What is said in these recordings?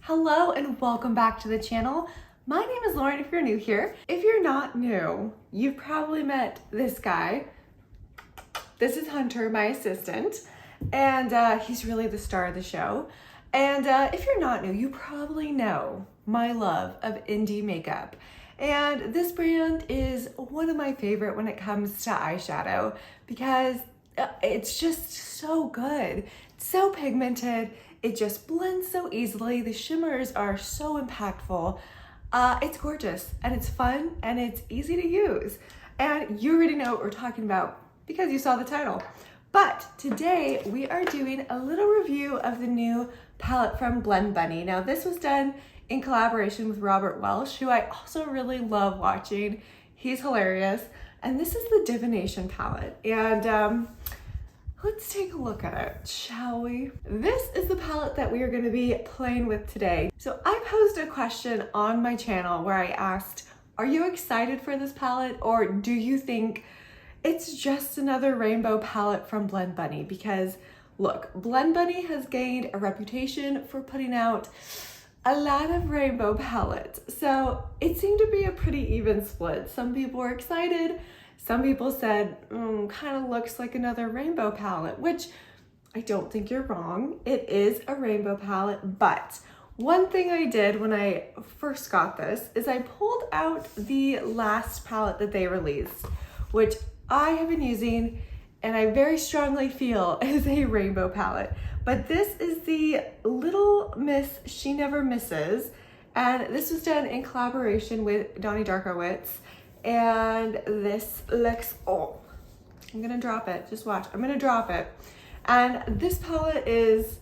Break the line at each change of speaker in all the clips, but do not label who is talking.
Hello and welcome back to the channel. My name is Lauren if you're new here. If you're not new, you've probably met this guy. This is Hunter, my assistant, and he's really the star of the show. And if you're not new, you probably know my love of indie makeup. And this brand is one of my favorite when it comes to eyeshadow because it's just so good. It's so pigmented. It just blends so easily. The shimmers are so impactful. It's gorgeous and it's fun and it's easy to use. And you already know what we're talking about because you saw the title. But today we are doing a little review of the new palette from Blend Bunny. Now this was done in collaboration with Robert Welsh, who I also really love watching. He's hilarious. And this is the Divination palette. And let's take a look at it, shall we? This is the palette that we are going to be playing with today. So I posed a question on my channel where I asked, are you excited for this palette or do you think it's just another rainbow palette from Blend Bunny? Because look, Blend Bunny has gained a reputation for putting out a lot of rainbow palettes. So it seemed to be a pretty even split. Some people were excited. Some people said, kind of looks like another rainbow palette, which I don't think you're wrong. It is a rainbow palette, but one thing I did when I first got this is I pulled out the last palette that they released, which I have been using and I very strongly feel is a rainbow palette. But this is the Little Miss She Never Misses, and this was done in collaboration with Donnie Darkowitz. And this looks, oh, I'm gonna drop it, just watch, I'm gonna drop it. And this palette is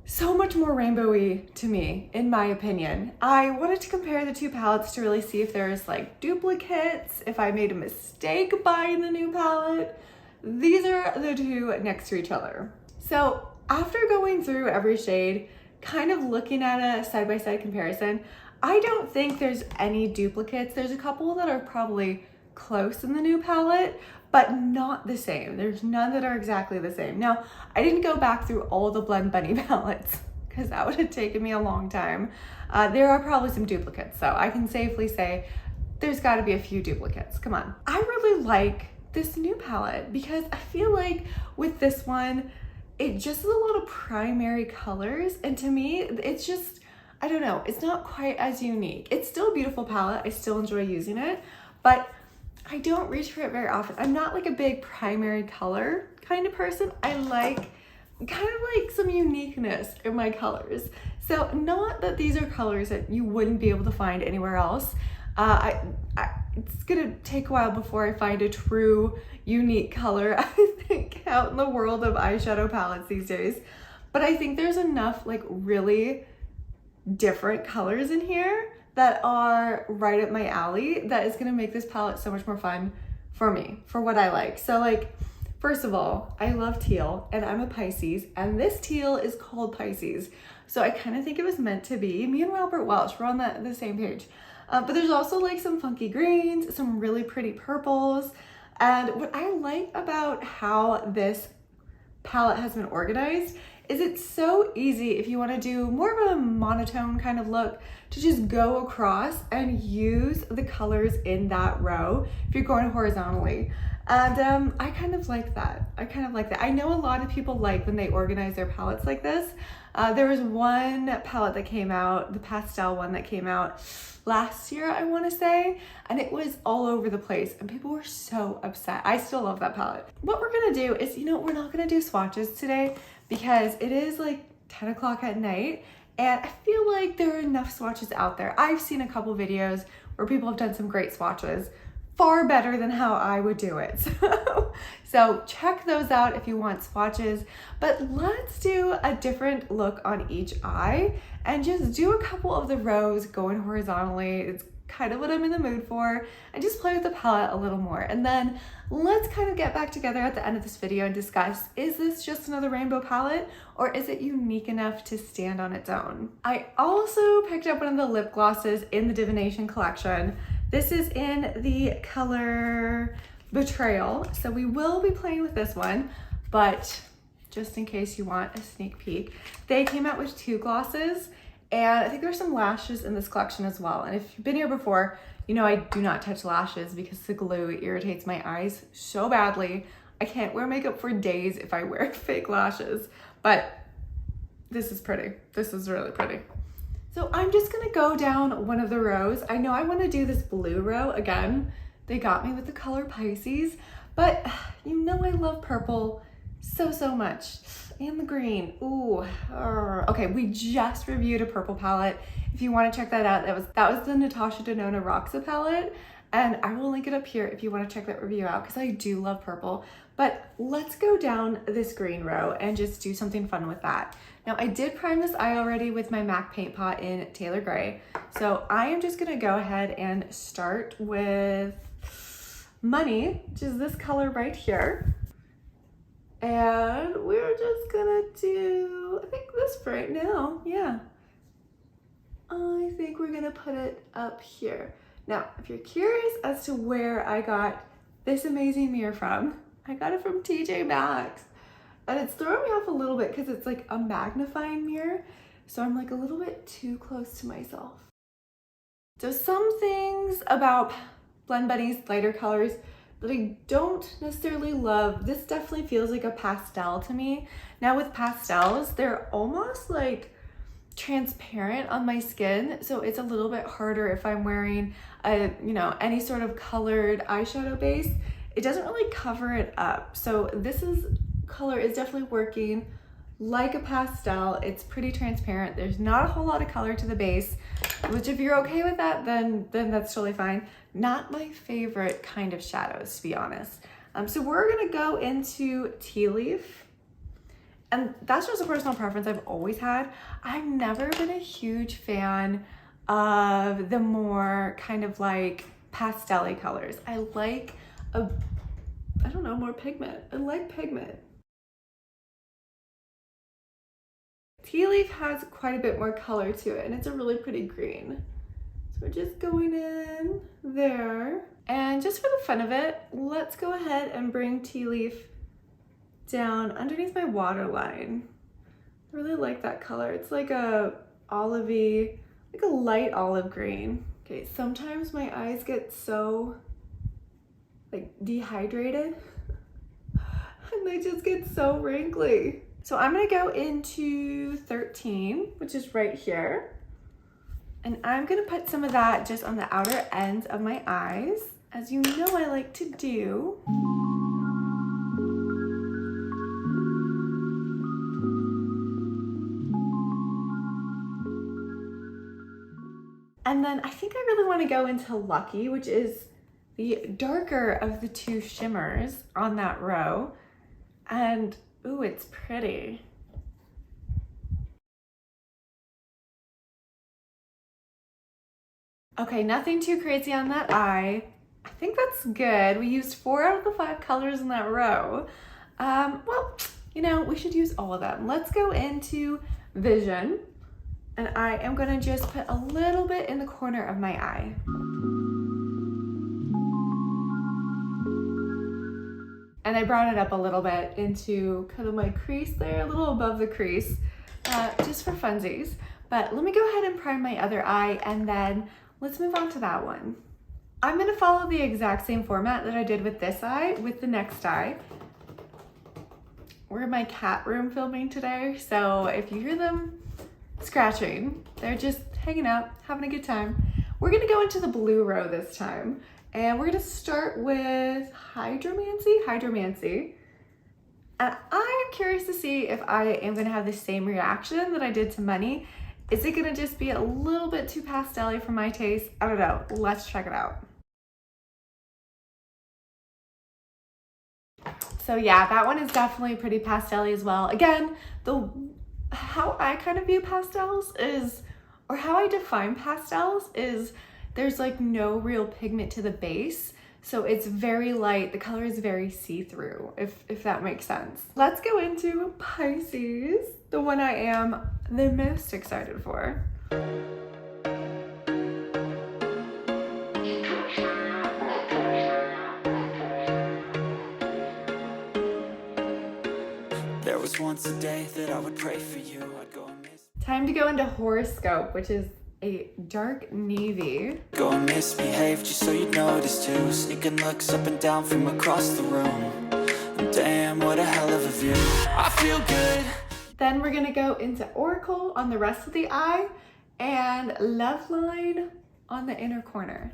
so much more rainbowy to me, in my opinion. I wanted to compare the two palettes to really see if there's like duplicates, if I made a mistake buying the new palette. These are the two next to each other. So after going through every shade, kind of looking at a side-by-side comparison, I don't think there's any duplicates. There's a couple that are probably close in the new palette, but not the same. There's none that are exactly the same. Now, I didn't go back through all the Blend Bunny palettes because that would have taken me a long time. There are probably some duplicates, so I can safely say there's gotta be a few duplicates. Come on. I really like this new palette because I feel like with this one, it just is a lot of primary colors. And to me, it's just, I don't know, it's not quite as unique. It's still a beautiful palette. I still enjoy using it, but I don't reach for it very often. I'm not like a big primary color kind of person. I like kind of like some uniqueness in my colors. So not that these are colors that you wouldn't be able to find anywhere else. It's gonna take a while before I find a true unique color, I think, out in the world of eyeshadow palettes these days. But I think there's enough like really different colors in here that are right up my alley that is gonna make this palette so much more fun for me, for what I like. So like, first of all, I love teal and I'm a Pisces and this teal is called Pisces. So I kind of think it was meant to be. Me and Robert Welsh, we're on the same page. But there's also like some funky greens, some really pretty purples. And what I like about how this palette has been organized is it's so easy if you want to do more of a monotone kind of look to just go across and use the colors in that row if you're going horizontally. And I kind of like that. I know a lot of people like when they organize their palettes like this. There was one palette that came out, the pastel one that came out last year, I want to say, and it was all over the place and people were so upset. I still love that palette. What we're gonna do is, we're not gonna do swatches today because it is like 10 o'clock at night and I feel like there are enough swatches out there. I've seen a couple videos where people have done some great swatches, far better than how I would do it. So check those out if you want swatches, but let's do a different look on each eye and just do a couple of the rows going horizontally. It's kind of what I'm in the mood for, and just play with the palette a little more. And then let's kind of get back together at the end of this video and discuss, is this just another rainbow palette or is it unique enough to stand on its own? I also picked up one of the lip glosses in the Divination collection. This is in the color Betrayal. So we will be playing with this one, but just in case you want a sneak peek, they came out with two glosses And I think there's some lashes in this collection as well. And if you've been here before, you know I do not touch lashes because the glue irritates my eyes so badly. I can't wear makeup for days if I wear fake lashes. But this is pretty. This is really pretty. So I'm just gonna go down one of the rows. I know I wanna do this blue row again. They got me with the color Pisces, but you know I love purple so much. And the green, ooh. Okay, we just reviewed a purple palette. If you wanna check that out, that was the Natasha Denona Roxa palette. And I will link it up here if you wanna check that review out because I do love purple. But let's go down this green row and just do something fun with that. Now I did prime this eye already with my MAC paint pot in Tailor Gray. So I am just gonna go ahead and start with Money, which is this color right here. And we're just gonna do, I think this right now, yeah. I think we're gonna put it up here. Now, if you're curious as to where I got this amazing mirror from, I got it from TJ Maxx. And it's throwing me off a little bit because it's like a magnifying mirror. So I'm like a little bit too close to myself. So some things about Blend Bunny's lighter colors that I don't necessarily love. This definitely feels like a pastel to me. Now with pastels, they're almost like transparent on my skin. So it's a little bit harder if I'm wearing a, you know, any sort of colored eyeshadow base. It doesn't really cover it up. So this color is definitely working like a pastel. It's pretty transparent. There's not a whole lot of color to the base, which if you're okay with that, then that's totally fine. Not my favorite kind of shadows, to be honest. So we're gonna go into Tea Leaf. And that's just a personal preference I've always had. I've never been a huge fan of the more kind of like pastel-y colors. I like I don't know, more pigment. I like pigment. Tea Leaf has quite a bit more color to it and it's a really pretty green. So we're just going in there. And just for the fun of it, let's go ahead and bring Tea Leaf down underneath my waterline. I really like that color. It's like a olivey, like a light olive green. Okay, sometimes my eyes get so like dehydrated and they just get so wrinkly. So I'm gonna go into 13, which is right here. And I'm gonna put some of that just on the outer ends of my eyes, as you know I like to do. And then I think I really wanna go into Lucky, which is the darker of the two shimmers on that row. And ooh, it's pretty. Okay, nothing too crazy on that eye. I think that's good. We used 4 out of the 5 colors in that row. Well, you know, we should use all of them. Let's go into Vision. And I am gonna just put a little bit in the corner of my eye. And I brought it up a little bit into kind of my crease there, a little above the crease, just for funsies. But let me go ahead and prime my other eye and then let's move on to that one. I'm gonna follow the exact same format that I did with this eye, with the next eye. We're in my cat room filming today, so if you hear them scratching, they're just hanging out, having a good time. We're gonna go into the blue row this time. And we're gonna start with Hydromancy. And I'm curious to see if I am gonna have the same reaction that I did to Money. Is it gonna just be a little bit too pastel-y for my taste? I don't know, let's check it out. So yeah, that one is definitely pretty pastel-y as well. Again, how I kind of view pastels is, or how I define pastels is, there's like no real pigment to the base. So it's very light. The color is very see-through, if that makes sense. Let's go into Pisces, the one I am the most excited for. There was once a day that I would pray for you. I'd go and miss Time to go into horoscope, which is a dark navy.
Go and misbehave just so you notice too. Sneaking looks up and down from across the room. And damn, what a hell of a view. I feel good.
Then we're gonna go into oracle on the rest of the eye and love line on the inner corner.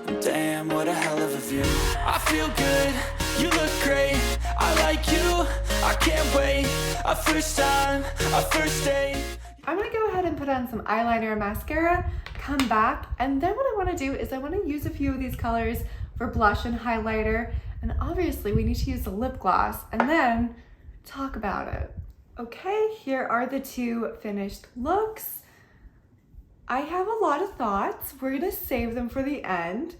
And damn, what a hell of a view. I feel good. You look great. I like you. I can't wait. A first time, a first date.
I'm gonna go ahead and put on some eyeliner and mascara, come back, and then what I wanna do is I wanna use a few of these colors for blush and highlighter, and obviously we need to use the lip gloss, and then talk about it. Okay, here are the two finished looks. I have a lot of thoughts. We're gonna save them for the end,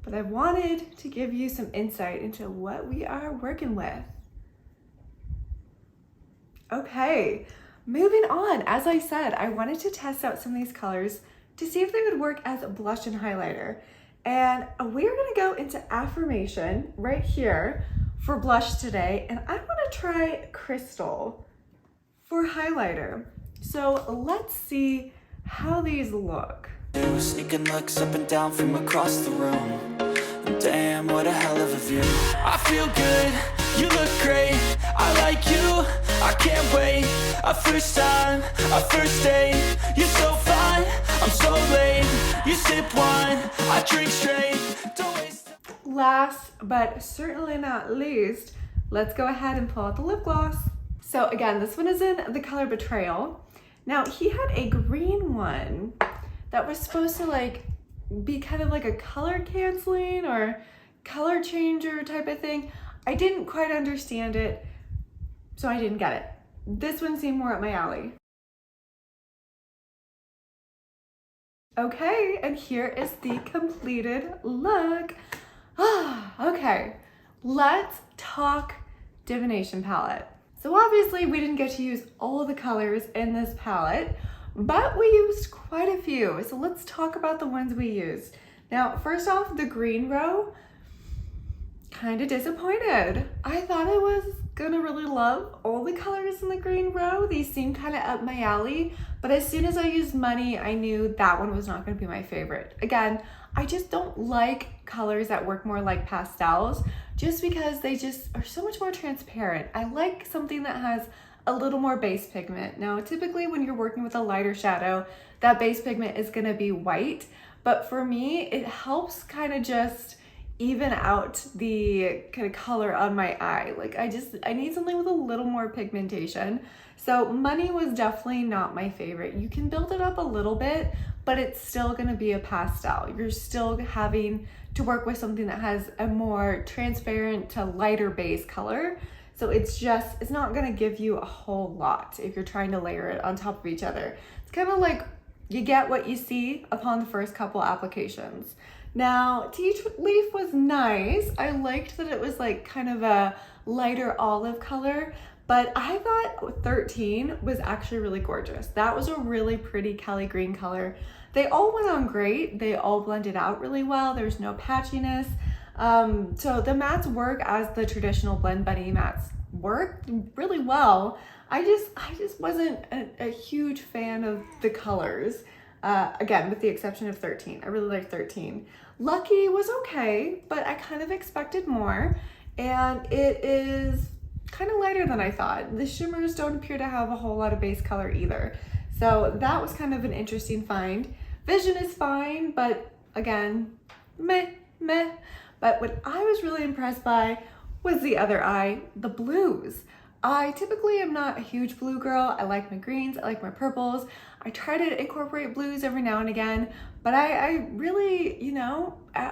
but I wanted to give you some insight into what we are working with. Okay. Moving on, as I said, I wanted to test out some of these colors to see if they would work as a blush and highlighter. And we're gonna go into Affirmation right here for blush today. And I wanna try Crystal for highlighter. So let's see how these look.
Sneaking looks up and down from across the room. And damn, what a hell of a view. I feel good. You look great. I like you. I can't wait. A first time, a first date. You're so fine, I'm so late. You sip wine, I drink straight. Don't waste.
Last but certainly not least, let's go ahead and pull out the lip gloss. So again, this one is in the color Betrayal. Now he had a green one that was supposed to like be kind of like a color canceling or color changer type of thing. I didn't quite understand it, so I didn't get it. This one seemed more up my alley. Okay, and here is the completed look. Okay, let's talk divination palette. So obviously we didn't get to use all of the colors in this palette, but we used quite a few. So let's talk about the ones we used. Now, first off, the green row, kind of disappointed. I thought I was gonna really love all the colors in the green row. These seemed kind of up my alley, but as soon as I used money, I knew that one was not gonna be my favorite. Again, I just don't like colors that work more like pastels just because they just are so much more transparent. I like something that has a little more base pigment. Now, typically when you're working with a lighter shadow, that base pigment is gonna be white, but for me, it helps kind of just even out the kind of color on my eye. Like I need something with a little more pigmentation. So money was definitely not my favorite. You can build it up a little bit, but it's still gonna be a pastel. You're still having to work with something that has a more transparent to lighter base color. So it's not gonna give you a whole lot if you're trying to layer it on top of each other. It's kind of like you get what you see upon the first couple applications. Now, Tea Leaf was nice. I liked that it was like kind of a lighter olive color, but I thought 13 was actually really gorgeous. That was a really pretty Kelly green color. They all went on great. They all blended out really well. There's no patchiness. So the mattes work as the traditional Blend Bunny mattes work really well. I just wasn't a huge fan of the colors. Again, with the exception of 13. I really like 13. Lucky was okay, but I kind of expected more. And it is kind of lighter than I thought. The shimmers don't appear to have a whole lot of base color either. So that was kind of an interesting find. Vision is fine, but again, meh. But what I was really impressed by was the other eye, the blues. I typically am not a huge blue girl. I like my greens, I like my purples. I try to incorporate blues every now and again, but I really,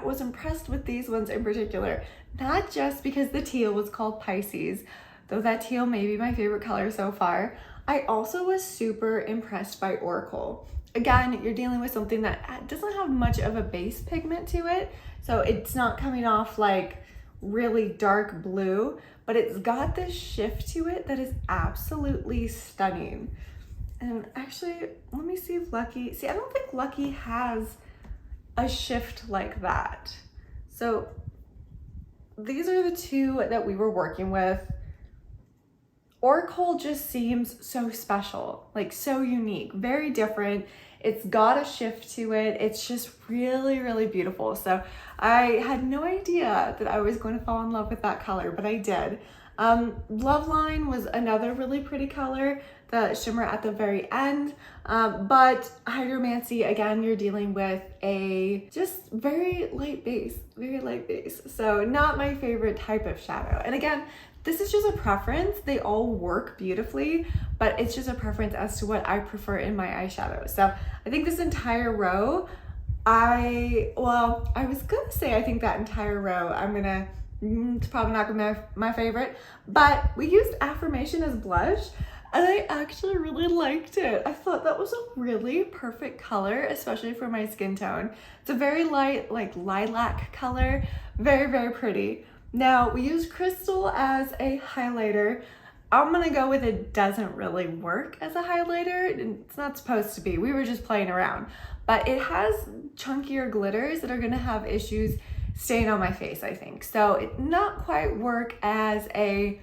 was impressed with these ones in particular. Not just because the teal was called Pisces, though that teal may be my favorite color so far. I also was super impressed by Oracle. Again, you're dealing with something that doesn't have much of a base pigment to it, so it's not coming off like really dark blue, but it's got this shift to it that is absolutely stunning. And actually, let me see if Lucky, I don't think Lucky has a shift like that. So these are the two that we were working with. Oracle just seems so special, like so unique, very different. It's got a shift to it. It's just really, really beautiful. So I had no idea that I was going to fall in love with that color, but I did. Loveline was another really pretty color, the shimmer at the very end. But Hydromancy, again, you're dealing with a just very light base. So not my favorite type of shadow. And again, this is just a preference. They all work beautifully, but it's just a preference as to what I prefer in my eyeshadow. So I think this entire row, I was gonna say I think that entire row, it's probably not gonna be my favorite, but we used Affirmation as blush, and I actually really liked it. I thought that was a really perfect color, especially for my skin tone. It's a very light, like lilac color, very, very pretty. Now, we used Crystal as a highlighter. I'm gonna go with it doesn't really work as a highlighter. It's not supposed to be. We were just playing around. But it has chunkier glitters that are gonna have issues staying on my face, I think. So it not quite work as a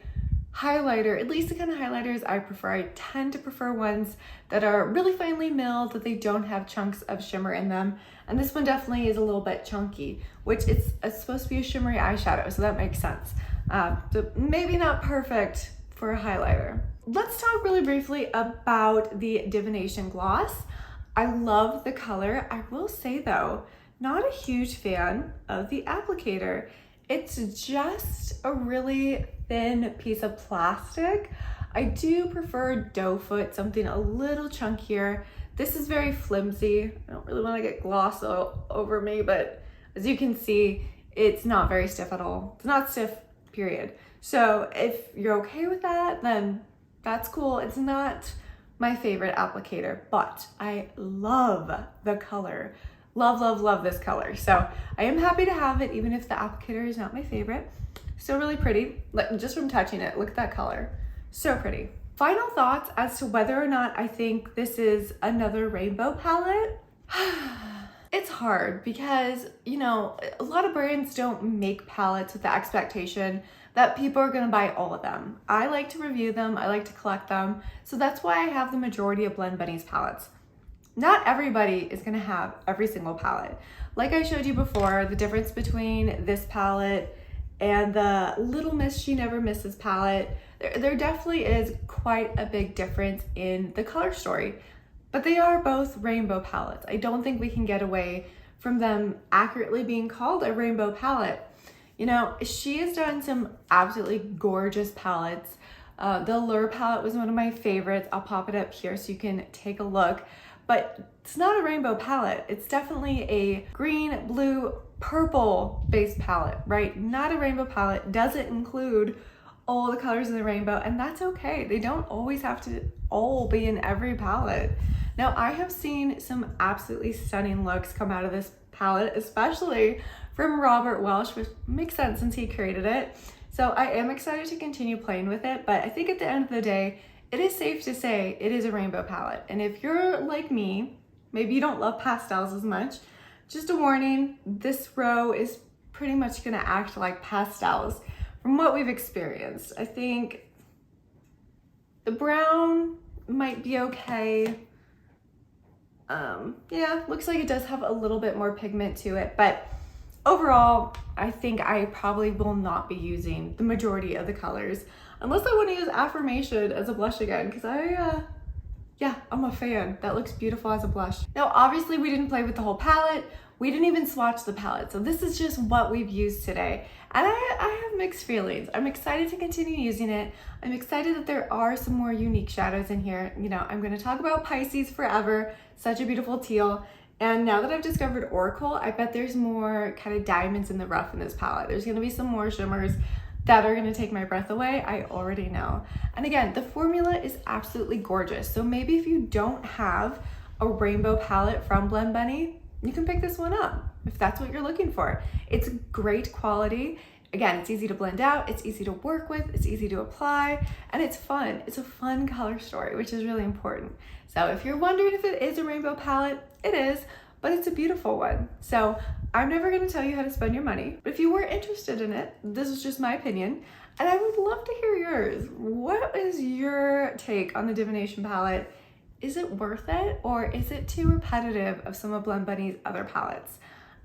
highlighter, at least the kind of highlighters I prefer. I tend to prefer ones that are really finely milled, that they don't have chunks of shimmer in them. And this one definitely is a little bit chunky, which it's supposed to be a shimmery eyeshadow, so that makes sense. So maybe not perfect for a highlighter. Let's talk really briefly about the Divination gloss. I love the color. I will say though, not a huge fan of the applicator. It's just a really thin piece of plastic. I do prefer doe foot, something a little chunkier. This is very flimsy. I don't really want to get gloss over me, but as you can see, it's not very stiff at all. It's not stiff, period. So if you're okay with that, then that's cool. It's not my favorite applicator, but I love the color. Love this color. So I am happy to have it, even if the applicator is not my favorite. Still really pretty. Just from touching it, look at that color. So pretty. Final thoughts as to whether or not I think this is another rainbow palette. It's hard because, you know, a lot of brands don't make palettes with the expectation that people are gonna buy all of them. I like to review them, I like to collect them. So that's why I have the majority of Blend Bunny's palettes. Not everybody is gonna have every single palette. Like I showed you before, the difference between this palette and the Little Miss She Never Misses palette, there definitely is quite a big difference in the color story, but they are both rainbow palettes. I don't think we can get away from them accurately being called a rainbow palette. You know, she has done some absolutely gorgeous palettes. The Allure palette was one of my favorites. I'll pop it up here so you can take a look. But it's not a rainbow palette. It's definitely a green, blue, purple based palette, right? Not a rainbow palette. Doesn't include all the colors in the rainbow, and that's okay. They don't always have to all be in every palette. Now, I have seen some absolutely stunning looks come out of this palette, especially from Robert Welsh, which makes sense since he created it. So I am excited to continue playing with it, but I think at the end of the day, it is safe to say it is a rainbow palette. And if you're like me, maybe you don't love pastels as much, just a warning, this row is pretty much gonna act like pastels from what we've experienced. I think the brown might be okay. Yeah, looks like it does have a little bit more pigment to it, but overall, I think I probably will not be using the majority of the colors unless I want to use Affirmation as a blush again, because I'm a fan. That looks beautiful as a blush. Now, obviously we didn't play with the whole palette. We didn't even swatch the palette. So this is just what we've used today. And I have mixed feelings. I'm excited to continue using it. I'm excited that there are some more unique shadows in here. You know, I'm gonna talk about Pisces forever. Such a beautiful teal. And now that I've discovered Oracle, I bet there's more kind of diamonds in the rough in this palette. There's gonna be some more shimmers that are gonna take my breath away. I already know. And again, the formula is absolutely gorgeous. So maybe if you don't have a rainbow palette from Blend Bunny, you can pick this one up if that's what you're looking for. It's great quality. Again, it's easy to blend out, it's easy to work with, it's easy to apply, and it's fun. It's a fun color story, which is really important. So if you're wondering if it is a rainbow palette, it is, but it's a beautiful one. So I'm never gonna tell you how to spend your money, but if you were interested in it, this is just my opinion, and I would love to hear yours. What is your take on the Divination palette? Is it worth it, or is it too repetitive of some of Blend Bunny's other palettes?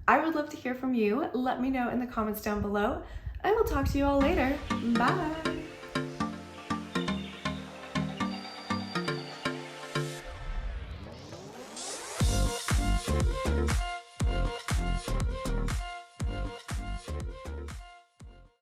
I would love to hear from you. Let me know in the comments down below. I will talk to you all later. Bye.